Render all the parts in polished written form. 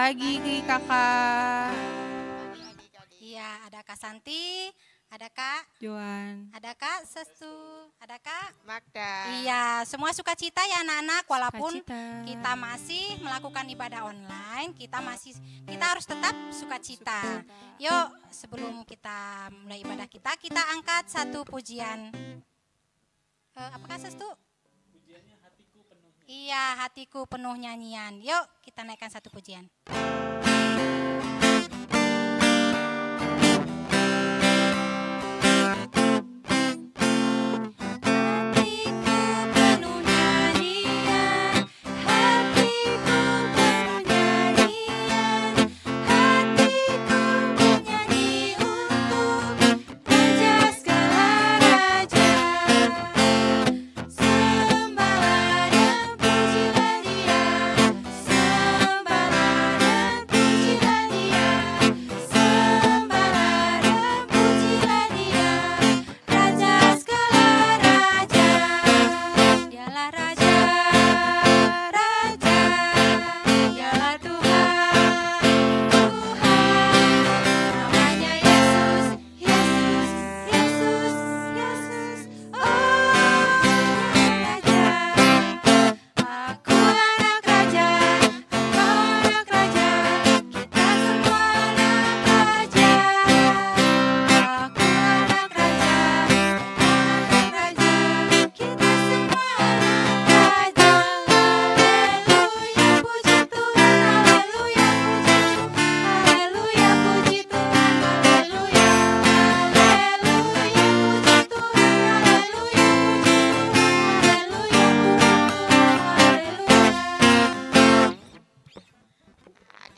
pagi Kakak. Iya, ada Kak Santi, ada Kak Joan. ada Kak Sestu, ada Kak Magda. Iya, semua sukacita ya anak-anak, walaupun Sukacita. kita masih melakukan ibadah online, kita harus tetap sukacita. Yuk, sebelum kita mulai ibadah kita angkat satu pujian. Apakah Sestu? Pujiannya hatiku penuh. Iya, hatiku penuh nyanyian. Yuk, kita naikkan satu pujian.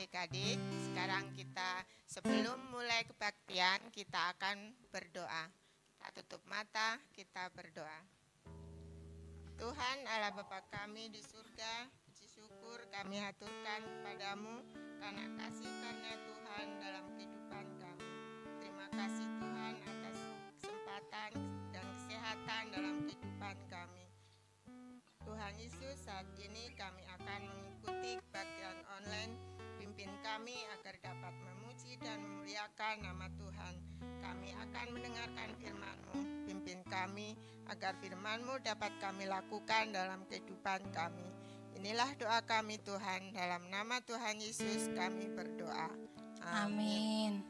Adik-adik, sekarang sebelum mulai kebaktian, kita akan berdoa. Kita tutup mata, kita berdoa. Tuhan Allah Bapa kami di surga, puji syukur kami haturkan kepadamu karena kasih karunia Tuhan dalam kehidupan kami. Terima kasih Tuhan atas kesempatan dan kesehatan dalam kehidupan kami. Tuhan Yesus, saat ini kami akan mengikuti kebaktian online. Pimpin kami agar dapat memuji dan memuliakan nama Tuhan. Kami akan mendengarkan firman-Mu. Pimpin kami agar firman-Mu dapat kami lakukan dalam kehidupan kami. Inilah doa kami Tuhan. Dalam nama Tuhan Yesus kami berdoa. Amin.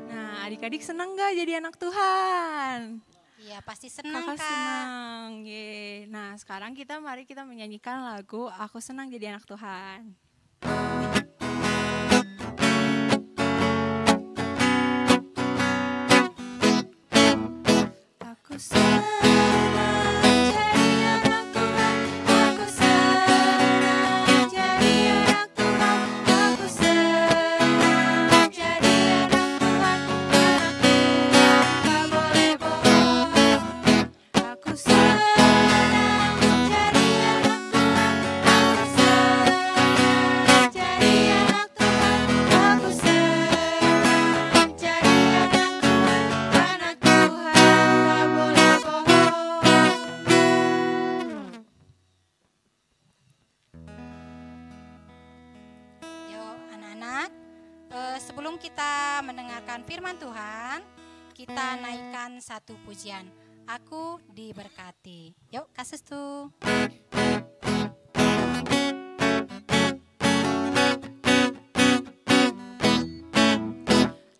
Nah, adik-adik senang gak jadi anak Tuhan? Iya, pasti senang Kakak Kak. senang. Ye. Nah, sekarang mari kita menyanyikan lagu Aku Senang Jadi Anak Tuhan. Aku senang jadi anak Tuhan, aku senang jadi anak Tuhan, aku senang jadi anak Tuhan, anak Tuhan tak boleh bohong. Aku senang jadi anak Tuhan, aku senang jadi anak Tuhan, aku senang jadi anak Tuhan, anak Tuhan tak boleh bohong. Yuk anak-anak, sebelum kita mendengarkan firman Tuhan, kita naikkan satu pujian. Aku diberkati. Yuk Kak Sestu.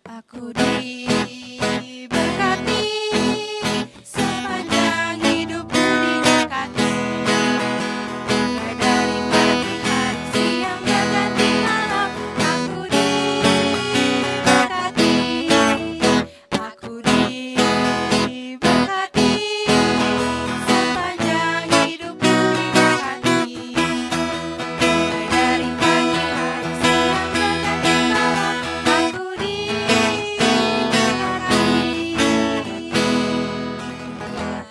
Aku diberkati sepanjang hidupku didekati. Mulai dari pagi hari siang berganti malam. Aku diberkati. Aku diberkati sepanjang hidupku didekati. Mulai dari pagi hari siang berganti malam. Aku Ya,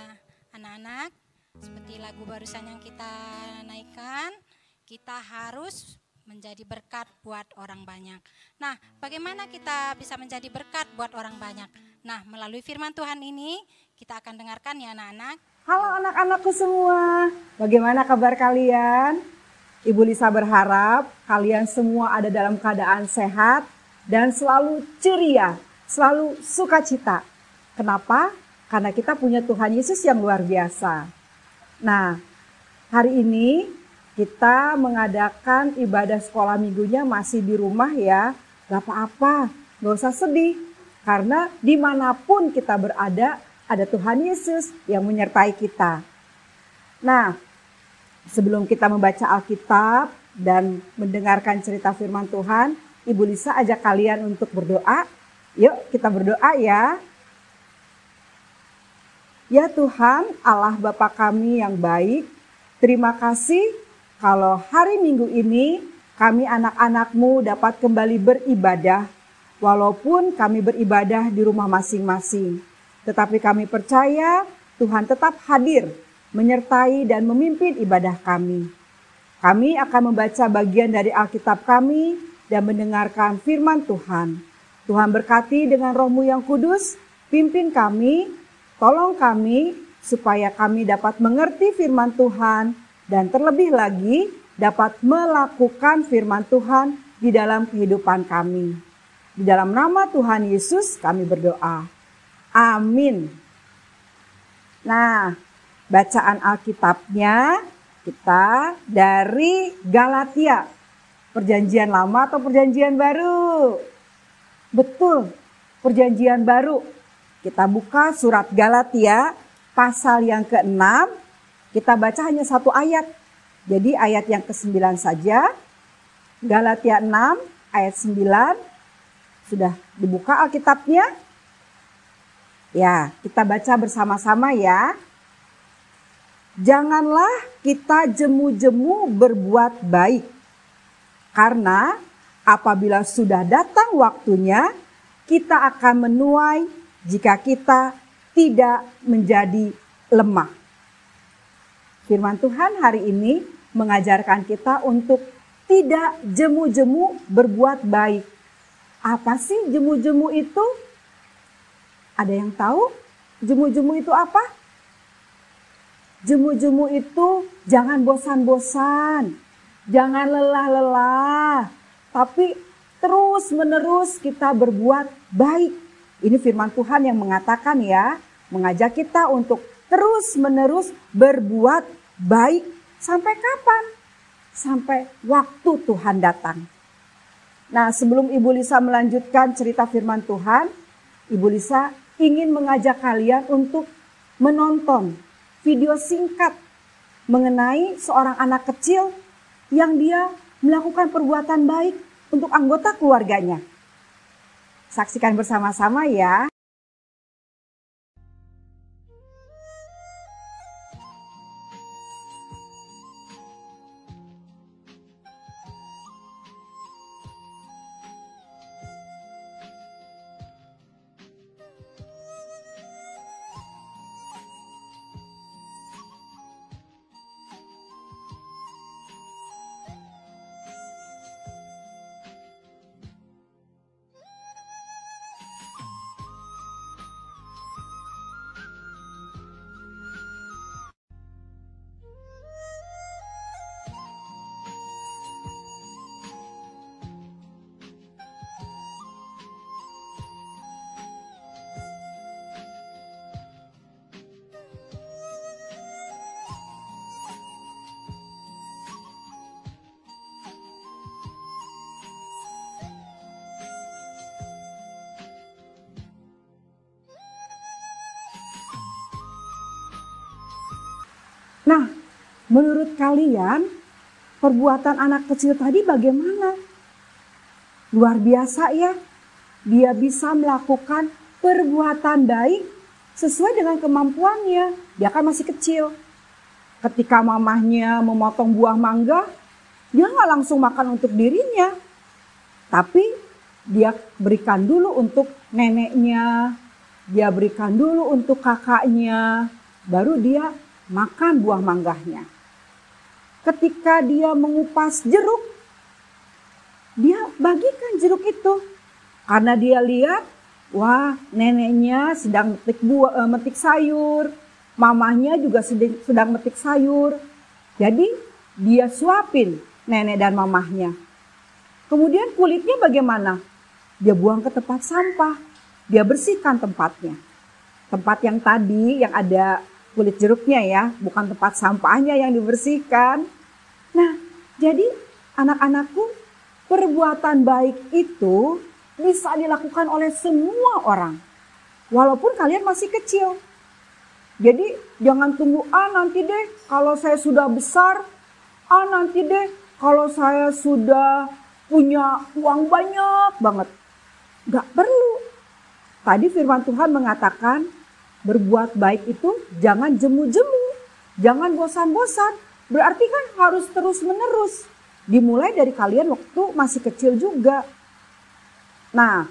anak-anak, seperti lagu barusan yang kita naikkan, kita harus menjadi berkat buat orang banyak. Nah, bagaimana kita bisa menjadi berkat buat orang banyak? Nah, melalui firman Tuhan ini, kita akan dengarkan ya anak-anak. Halo anak-anakku semua, bagaimana kabar kalian? Ibu Lisa berharap kalian semua ada dalam keadaan sehat dan selalu ceria, selalu sukacita. Kenapa? Karena kita punya Tuhan Yesus yang luar biasa. Nah, hari ini kita mengadakan ibadah sekolah minggunya masih di rumah ya. Gak apa-apa, gak usah sedih. Karena dimanapun kita berada, ada Tuhan Yesus yang menyertai kita. Nah, sebelum kita membaca Alkitab dan mendengarkan cerita firman Tuhan, Ibu Lisa ajak kalian untuk berdoa. Yuk kita berdoa ya. Ya Tuhan, Allah Bapa kami yang baik, terima kasih kalau hari Minggu ini kami anak-anak-Mu dapat kembali beribadah. Walaupun kami beribadah di rumah masing-masing. Tetapi kami percaya Tuhan tetap hadir, menyertai dan memimpin ibadah kami. Kami akan membaca bagian dari Alkitab kami dan mendengarkan firman Tuhan. Tuhan berkati dengan Roh-Mu yang kudus, pimpin kami, tolong kami supaya kami dapat mengerti firman Tuhan dan terlebih lagi dapat melakukan firman Tuhan di dalam kehidupan kami. Di dalam nama Tuhan Yesus kami berdoa. Amin. Nah, bacaan Alkitabnya kita dari Galatia. Perjanjian lama atau perjanjian baru? Betul, perjanjian baru. Kita buka surat Galatia pasal yang ke-6. Kita baca hanya satu ayat. Jadi ayat yang ke-9 saja. Galatia 6 ayat 9. Sudah dibuka Alkitabnya? Ya, kita baca bersama-sama ya. Janganlah kita jemu-jemu berbuat baik. Karena apabila sudah datang waktunya, kita akan menuai jika kita tidak menjadi lemah. Firman Tuhan hari ini mengajarkan kita untuk tidak jemu-jemu berbuat baik. Apa sih jemu-jemu itu? Ada yang tahu jemu-jemu itu apa? Jemu-jemu itu jangan bosan-bosan, jangan lelah-lelah, tapi terus-menerus kita berbuat baik. Ini firman Tuhan yang mengatakan ya, mengajak kita untuk terus-menerus berbuat baik. Sampai kapan? Sampai waktu Tuhan datang. Nah, sebelum Ibu Lisa melanjutkan cerita firman Tuhan, Ibu Lisa ingin mengajak kalian untuk menonton video singkat mengenai seorang anak kecil yang dia melakukan perbuatan baik untuk anggota keluarganya. Saksikan bersama-sama ya. Nah, menurut kalian perbuatan anak kecil tadi bagaimana? Luar biasa ya, dia bisa melakukan perbuatan baik sesuai dengan kemampuannya. Dia kan masih kecil. Ketika mamahnya memotong buah mangga, dia nggak langsung makan untuk dirinya. Tapi dia berikan dulu untuk neneknya, dia berikan dulu untuk kakaknya, baru dia makan buah mangganya. Ketika dia mengupas jeruk, dia bagikan jeruk itu. Karena dia lihat, wah neneknya sedang metik sayur, mamahnya juga sedang metik sayur. Jadi dia suapin nenek dan mamahnya. Kemudian kulitnya bagaimana? Dia buang ke tempat sampah. Dia bersihkan tempatnya. Tempat yang tadi yang ada kulit jeruknya ya, bukan tempat sampahnya yang dibersihkan. Nah, jadi anak-anakku, perbuatan baik itu bisa dilakukan oleh semua orang. Walaupun kalian masih kecil. Jadi jangan tunggu, nanti deh kalau saya sudah besar, nanti deh kalau saya sudah punya uang banyak banget. Gak perlu. Tadi firman Tuhan mengatakan berbuat baik itu jangan jemu-jemu, jangan bosan-bosan. Berarti kan harus terus-menerus. Dimulai dari kalian waktu masih kecil juga. Nah,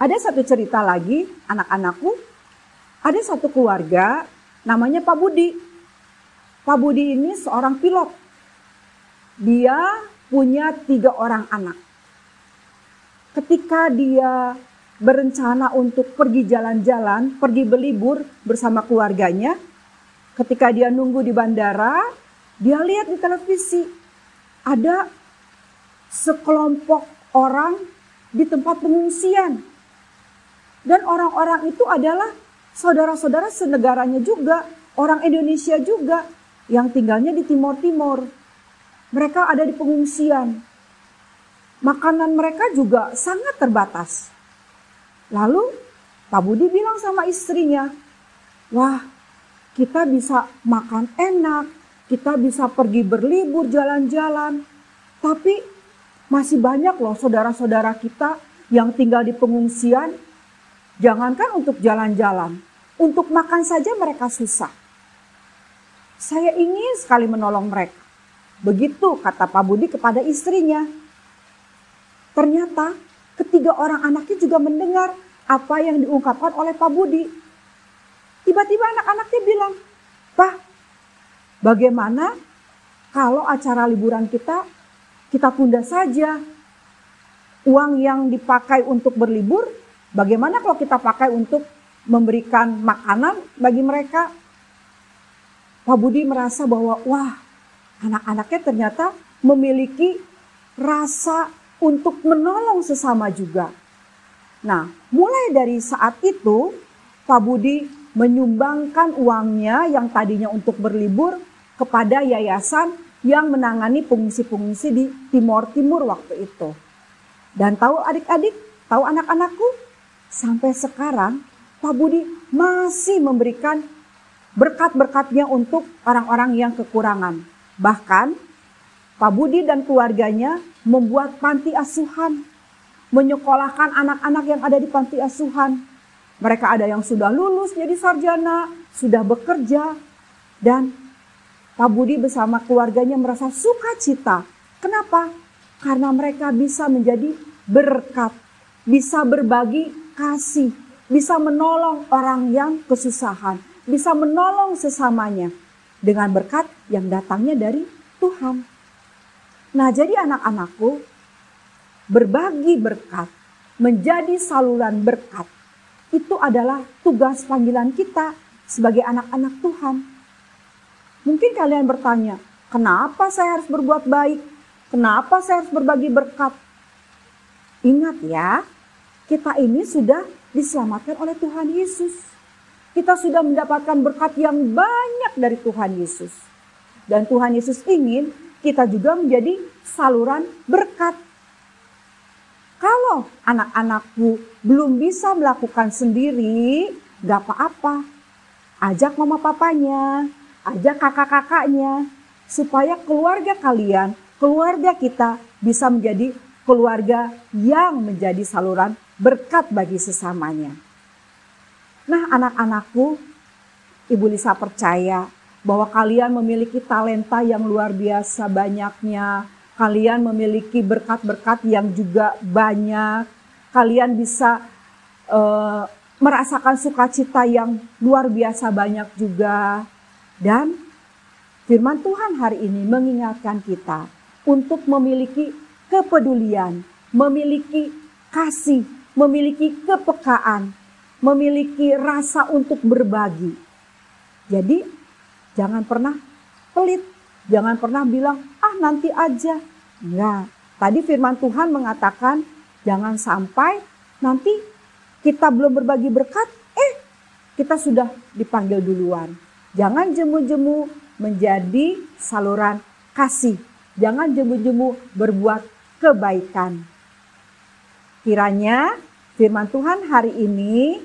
ada satu cerita lagi anak-anakku. Ada satu keluarga namanya Pak Budi. Pak Budi ini seorang pilot. Dia punya 3 orang anak. Ketika dia berencana untuk pergi jalan-jalan, pergi berlibur bersama keluarganya, ketika dia nunggu di bandara, dia lihat di televisi ada sekelompok orang di tempat pengungsian. Dan orang-orang itu adalah saudara-saudara senegaranya juga, orang Indonesia juga yang tinggalnya di Timur-Timur. Mereka ada di pengungsian. Makanan mereka juga sangat terbatas. Lalu Pak Budi bilang sama istrinya, wah kita bisa makan enak, kita bisa pergi berlibur jalan-jalan. Tapi masih banyak loh saudara-saudara kita yang tinggal di pengungsian. Jangankan untuk jalan-jalan, untuk makan saja mereka susah. Saya ingin sekali menolong mereka. Begitu kata Pak Budi kepada istrinya. Ternyata ketiga orang anaknya juga mendengar apa yang diungkapkan oleh Pak Budi. Tiba-tiba anak-anaknya bilang, Pak, bagaimana kalau acara liburan kita tunda saja? Uang yang dipakai untuk berlibur, bagaimana kalau kita pakai untuk memberikan makanan bagi mereka? Pak Budi merasa bahwa wah, anak-anaknya ternyata memiliki rasa untuk menolong sesama juga. Nah, mulai dari saat itu Pak Budi menyumbangkan uangnya yang tadinya untuk berlibur kepada yayasan yang menangani pengungsi-pengungsi di Timur Timur waktu itu. Dan tahu adik-adik, tahu anak-anakku, sampai sekarang Pak Budi masih memberikan berkat-berkatnya untuk orang-orang yang kekurangan. Bahkan Pak Budi dan keluarganya membuat panti asuhan, menyekolahkan anak-anak yang ada di panti asuhan. Mereka ada yang sudah lulus jadi sarjana, sudah bekerja. Dan Pak Budi bersama keluarganya merasa sukacita. Kenapa? Karena mereka bisa menjadi berkat, bisa berbagi kasih, bisa menolong orang yang kesusahan, bisa menolong sesamanya dengan berkat yang datangnya dari Tuhan. Nah, jadi anak-anakku, berbagi berkat, menjadi saluran berkat, itu adalah tugas panggilan kita sebagai anak-anak Tuhan. Mungkin kalian bertanya, kenapa saya harus berbuat baik? Kenapa saya harus berbagi berkat? Ingat ya, kita ini sudah diselamatkan oleh Tuhan Yesus. Kita sudah mendapatkan berkat yang banyak dari Tuhan Yesus. Dan Tuhan Yesus ingin kita juga menjadi saluran berkat. Kalau anak-anakku belum bisa melakukan sendiri, gak apa-apa. Ajak mama papanya, ajak kakak-kakaknya, supaya keluarga kalian, keluarga kita bisa menjadi keluarga yang menjadi saluran berkat bagi sesamanya. Nah, anak-anakku, Ibu Lisa percaya bahwa kalian memiliki talenta yang luar biasa banyaknya. Kalian memiliki berkat-berkat yang juga banyak. Kalian bisa merasakan sukacita yang luar biasa banyak juga. Dan firman Tuhan hari ini mengingatkan kita untuk memiliki kepedulian, memiliki kasih, memiliki kepekaan, memiliki rasa untuk berbagi. Jadi jangan pernah pelit, jangan pernah bilang, nanti aja. Enggak, tadi firman Tuhan mengatakan jangan sampai nanti kita belum berbagi berkat, kita sudah dipanggil duluan. Jangan jemu-jemu menjadi saluran kasih. Jangan jemu-jemu berbuat kebaikan. Kiranya firman Tuhan hari ini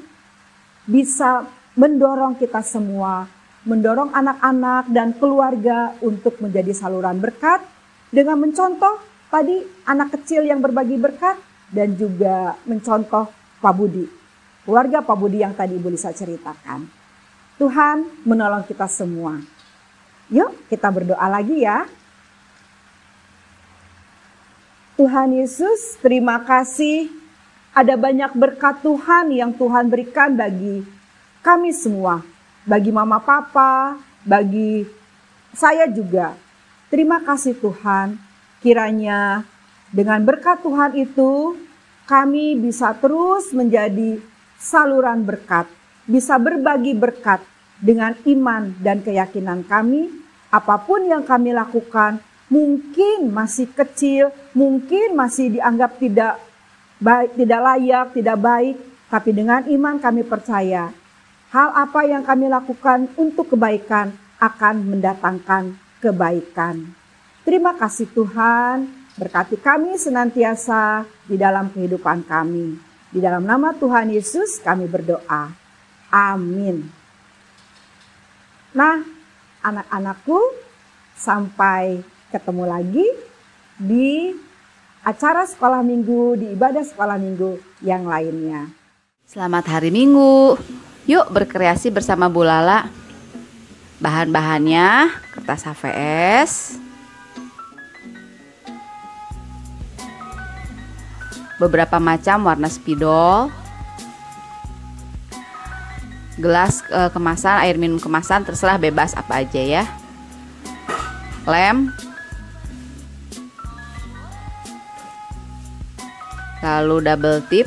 bisa mendorong kita semua, mendorong anak-anak dan keluarga untuk menjadi saluran berkat dengan mencontoh tadi anak kecil yang berbagi berkat dan juga mencontoh Pak Budi, keluarga Pak Budi yang tadi Ibu Lisa ceritakan. Tuhan menolong kita semua. Yuk kita berdoa lagi ya. Tuhan Yesus, terima kasih ada banyak berkat Tuhan yang Tuhan berikan bagi kami semua. Bagi mama papa, bagi saya juga. Terima kasih Tuhan, kiranya dengan berkat Tuhan itu kami bisa terus menjadi saluran berkat. Bisa berbagi berkat dengan iman dan keyakinan kami. Apapun yang kami lakukan mungkin masih kecil, mungkin masih dianggap tidak baik, tidak layak, tidak baik. Tapi dengan iman kami percaya hal apa yang kami lakukan untuk kebaikan akan mendatangkan kebaikan. Terima kasih Tuhan, berkati kami senantiasa di dalam kehidupan kami. Di dalam nama Tuhan Yesus kami berdoa. Amin. Nah, anak-anakku, sampai ketemu lagi di acara sekolah minggu, di ibadah sekolah minggu yang lainnya. Selamat hari Minggu. Yuk berkreasi bersama Bu Lala. Bahan-bahannya kertas HVS, beberapa macam warna spidol, gelas kemasan, air minum kemasan, terserah bebas apa aja ya. Lem, lalu double tip,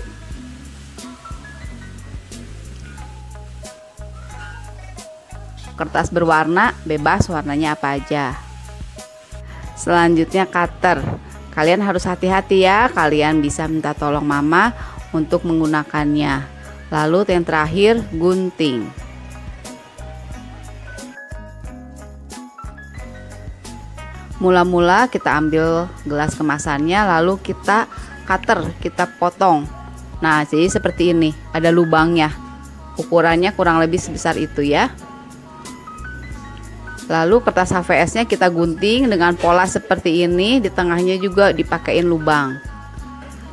kertas berwarna, bebas warnanya apa aja. Selanjutnya cutter. Kalian harus hati-hati ya, kalian bisa minta tolong mama untuk menggunakannya. Lalu yang terakhir gunting. Mula-mula kita ambil gelas kemasannya, lalu kita cutter, kita potong. Nah, jadi seperti ini, ada lubangnya. Ukurannya kurang lebih sebesar itu ya. Lalu kertas HVS-nya kita gunting dengan pola seperti ini, di tengahnya juga dipakein lubang.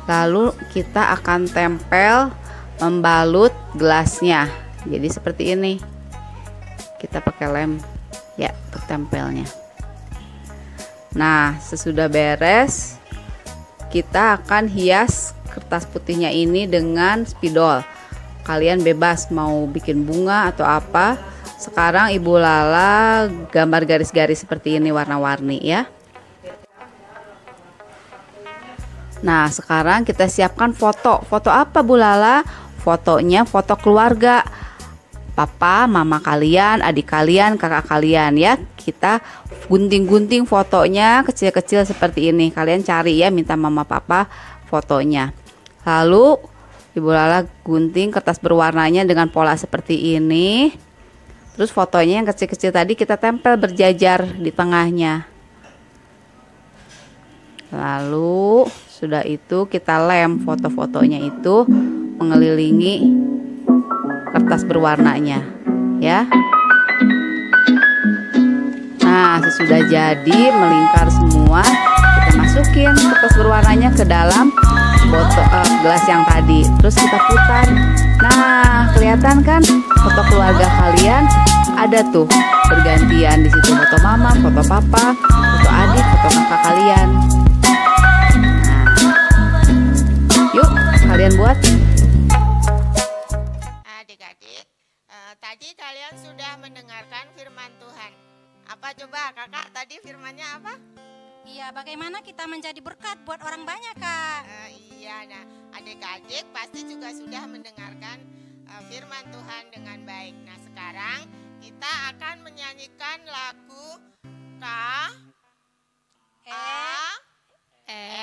Lalu kita akan tempel membalut gelasnya. Jadi seperti ini. Kita pakai lem ya untuk tempelnya. Nah, sesudah beres, kita akan hias kertas putihnya ini dengan spidol. Kalian bebas mau bikin bunga atau apa. Sekarang Ibu Lala gambar garis-garis seperti ini warna-warni ya. Nah, sekarang kita siapkan foto. Foto apa Bu Lala? Fotonya foto keluarga. Papa, mama kalian, adik kalian, kakak kalian ya. Kita gunting-gunting fotonya kecil-kecil seperti ini. Kalian cari ya, minta mama papa fotonya. Lalu Ibu Lala gunting kertas berwarnanya dengan pola seperti ini. Terus fotonya yang kecil-kecil tadi kita tempel berjajar di tengahnya. Lalu sudah itu kita lem foto-fotonya itu mengelilingi kertas berwarnanya ya. Nah, sesudah jadi melingkar semua, kita masukin kertas berwarnanya ke dalam gelas yang tadi. Terus kita putar. Nah, kelihatan kan foto keluarga kalian ada tuh bergantian di situ, foto mama, foto papa, foto adik, foto kakak kalian. Nah, yuk kalian buat. Adik-adik, tadi kalian sudah mendengarkan firman Tuhan. Apa coba kakak tadi firmannya apa? Iya, bagaimana kita menjadi berkat buat orang banyak, Kak? Iya, nah adik-adik pasti juga sudah mendengarkan firman Tuhan dengan baik. Nah, sekarang kita akan menyanyikan lagu A-S-I-H.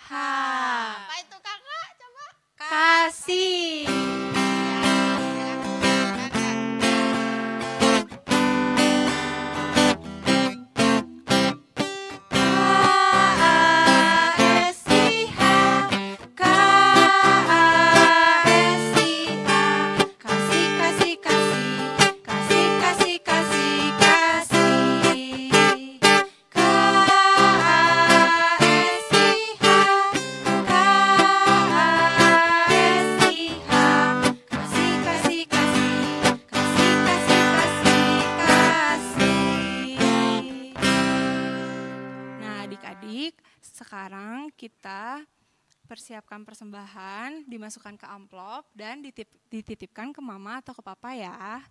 Apa itu kakak? Coba. Kasih. Adik-adik, sekarang kita persiapkan persembahan, dimasukkan ke amplop dan dititipkan ke mama atau ke papa ya.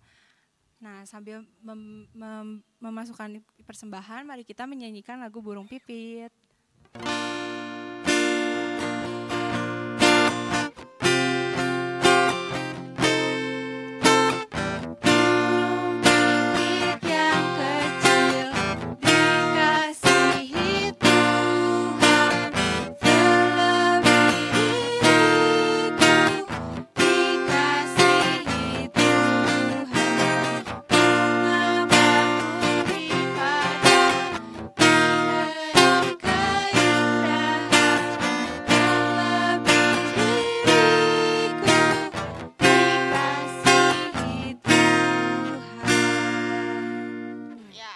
Nah, sambil memasukkan persembahan, mari kita menyanyikan lagu Burung Pipit.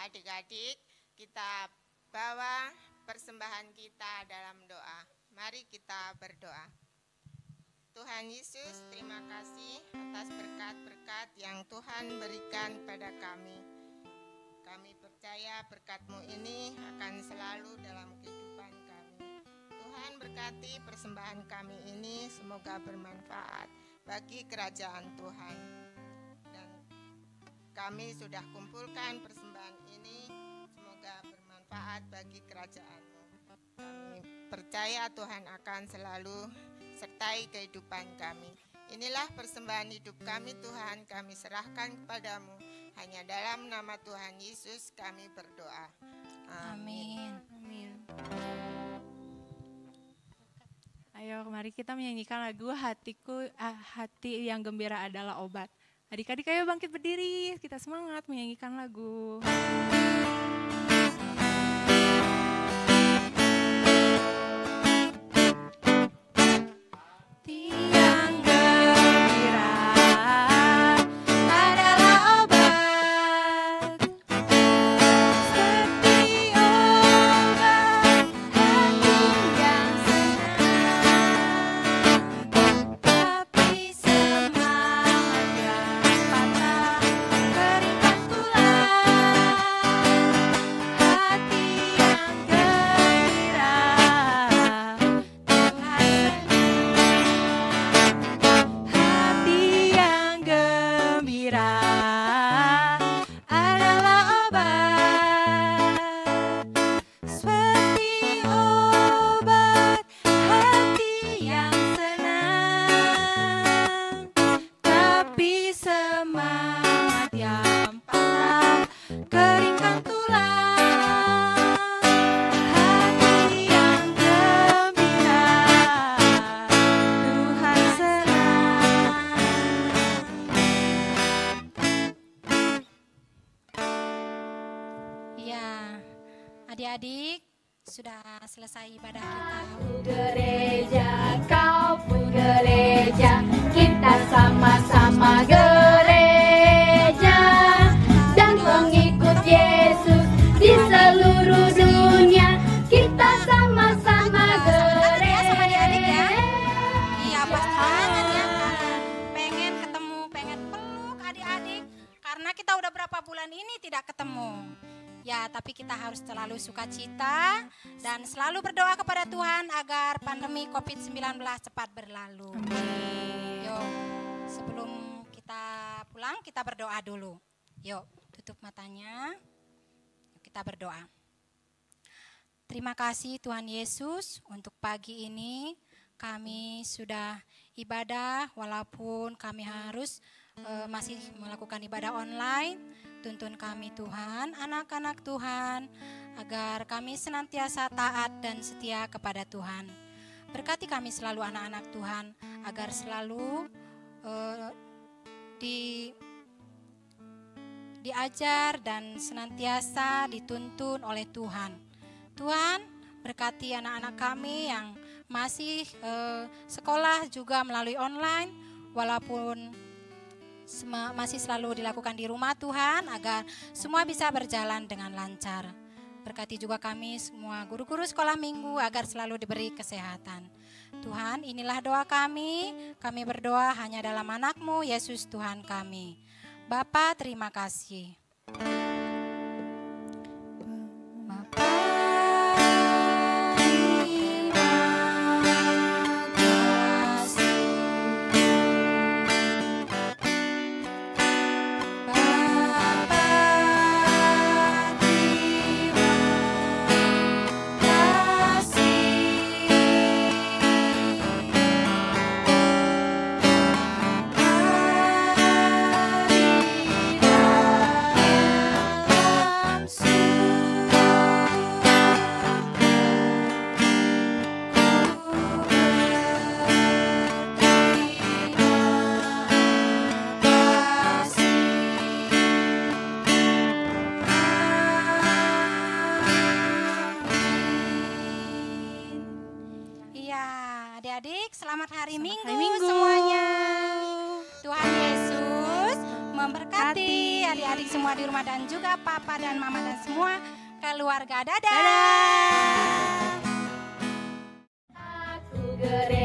Adik-adik, kita bawa persembahan kita dalam doa. Mari kita berdoa. Tuhan Yesus, terima kasih atas berkat-berkat yang Tuhan berikan pada kami. Kami percaya berkat-Mu ini akan selalu dalam kehidupan kami. Tuhan berkati persembahan kami ini, semoga bermanfaat bagi kerajaan Tuhan. Dan kami sudah kumpulkan persembahan ini, semoga bermanfaat bagi kerajaan-Mu. Kami percaya Tuhan akan selalu sertai kehidupan kami. Inilah persembahan hidup kami Tuhan, kami serahkan kepadamu. Hanya dalam nama Tuhan Yesus kami berdoa. Amin. Amin. Ayo, mari kita menyanyikan lagu Hati yang Gembira Adalah Obat. Adik-adik ayo bangkit berdiri, kita semangat menyanyikan lagu. Adik-adik, sudah selesai ibadah kita. Gereja, kau pun gereja, kita sama-sama gereja dan pengikut Yesus di seluruh dunia. Kita sama-sama gereja. Sama adik-adik ya. Iya, pas banget ya. Pengen ketemu, pengen peluk adik-adik. Karena kita udah berapa bulan ini tidak ketemu. Ya, tapi kita harus selalu sukacita dan selalu berdoa kepada Tuhan agar pandemi COVID-19 cepat berlalu. Yuk, sebelum kita pulang kita berdoa dulu. Yuk, tutup matanya. Kita berdoa. Terima kasih Tuhan Yesus untuk pagi ini kami sudah ibadah walaupun kami harus masih melakukan ibadah online. Tuntun kami Tuhan, anak-anak Tuhan, agar kami senantiasa taat dan setia kepada Tuhan. Berkati kami selalu anak-anak Tuhan, agar selalu diajar dan senantiasa dituntun oleh Tuhan. Tuhan, berkati anak-anak kami yang masih sekolah juga melalui online, walaupun masih selalu dilakukan di rumah Tuhan, agar semua bisa berjalan dengan lancar. Berkati juga kami semua guru-guru sekolah minggu agar selalu diberi kesehatan. Tuhan, inilah doa kami berdoa hanya dalam anak-Mu, Yesus Tuhan kami. Bapa, terima kasih. Selamat hari Minggu semuanya. Tuhan Yesus memberkati adik-adik semua di rumah dan juga papa dan mama dan semua keluarga. Dadah. Aku gereja.